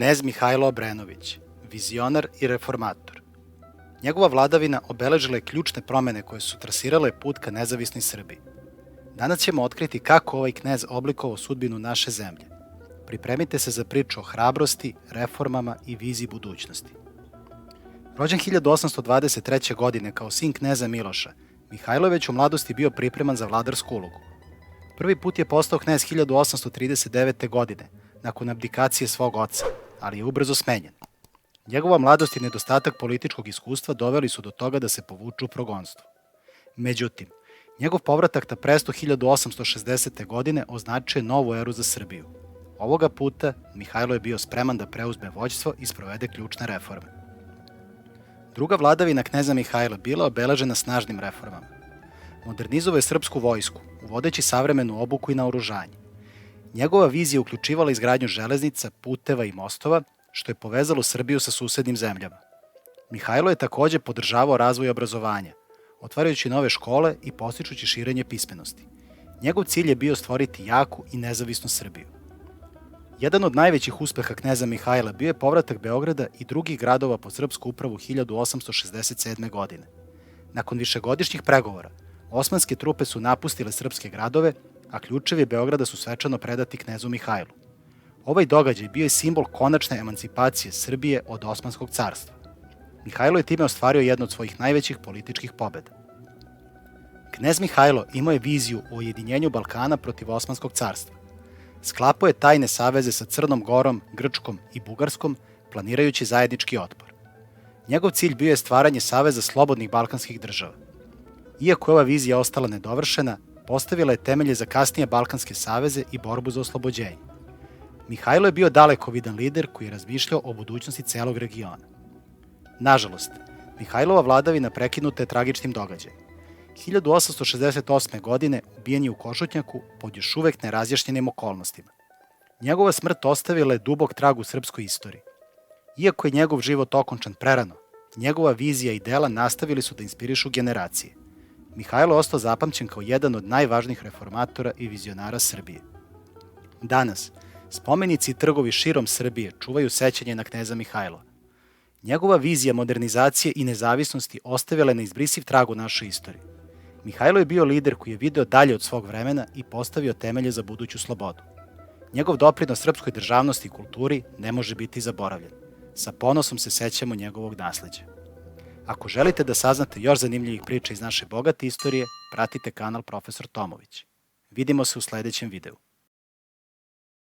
Knez Mihajlo Obrenović, vizionar i reformator. Njegova vladavina obeležila je ključne promene koje su trasirale put ka nezavisnoj Srbiji. Danas ćemo otkriti kako ovaj knez oblikovao sudbinu naše zemlje. Pripremite se za priču o hrabrosti, reformama i viziji budućnosti. Rođen 1823. godine kao sin kneza Miloša, Mihajlo je već u mladosti bio pripreman za vladarsku ulogu. Prvi put je postao knez 1839. godine, nakon abdikacije svog oca, ali je ubrzo smenjen. Njegova mladost i nedostatak političkog iskustva doveli su do toga da se povuče u progonstvo. Međutim, njegov povratak na presto 1860. godine označuje novu eru za Srbiju. Ovoga puta Mihajlo je bio spreman da preuzme vođstvo i sprovede ključne reforme. Druga vladavina kneza Mihajla bila obeležena snažnim reformama. Modernizovao je srpsku vojsku, uvodeći savremenu obuku i naoružanje. Njegova vizija uključivala izgradnju železnica, puteva i mostova, što je povezalo Srbiju sa susednim zemljama. Mihajlo je takođe podržavao razvoj obrazovanja, otvarajući nove škole i podstičući širenje pismenosti. Njegov cilj je bio stvoriti jaku i nezavisnu Srbiju. Jedan od najvećih uspeha kneza Mihajla bio je povratak Beograda i drugih gradova pod srpsku upravu 1867. godine. Nakon višegodišnjih pregovora, osmanske trupe su napustile srpske gradove, a ključevi Beograda su svečano predati knezu Mihajlu. Ovaj događaj bio je simbol konačne emancipacije Srbije od Osmanskog carstva. Mihajlo je time ostvario jednu od svojih najvećih političkih pobeda. Knez Mihajlo imao je viziju o ujedinjenju Balkana protiv Osmanskog carstva. Sklapao je tajne saveze sa Crnom Gorom, Grčkom i Bugarskom, planirajući zajednički otpor. Njegov cilj bio je stvaranje saveza slobodnih balkanskih država. Iako je ova vizija ostala nedovršena, postavila je temelje za kasnije balkanske saveze i borbu za oslobođenje. Mihajlo je bio dalekovidan lider koji je razmišljao o budućnosti celog regiona. Nažalost, Mihajlova vladavina prekinuta je tragičnim događajem. 1868. godine ubijen je u Košutnjaku pod još uvek nerazjašnjenim okolnostima. Njegova smrt ostavila je dubok trag u srpskoj istoriji. Iako je njegov život okončan prerano, njegova vizija i dela nastavili su da inspirišu generacije. Mihajlo je ostao zapamćen kao jedan od najvažnijih reformatora i vizionara Srbije. Danas, spomenici i trgovi širom Srbije čuvaju sećanje na kneza Mihajla. Njegova vizija modernizacije i nezavisnosti ostavila je neizbrisiv trag u našoj istoriji. Mihajlo je bio lider koji je video dalje od svog vremena i postavio temelje za buduću slobodu. Njegov doprinos srpskoj državnosti i kulturi ne može biti zaboravljen. Sa ponosom se sećamo njegovog nasleđa. Ako želite da saznate još zanimljivih priča iz naše bogate istorije, pratite kanal Profesor Tomović. Vidimo se u sledećem videu.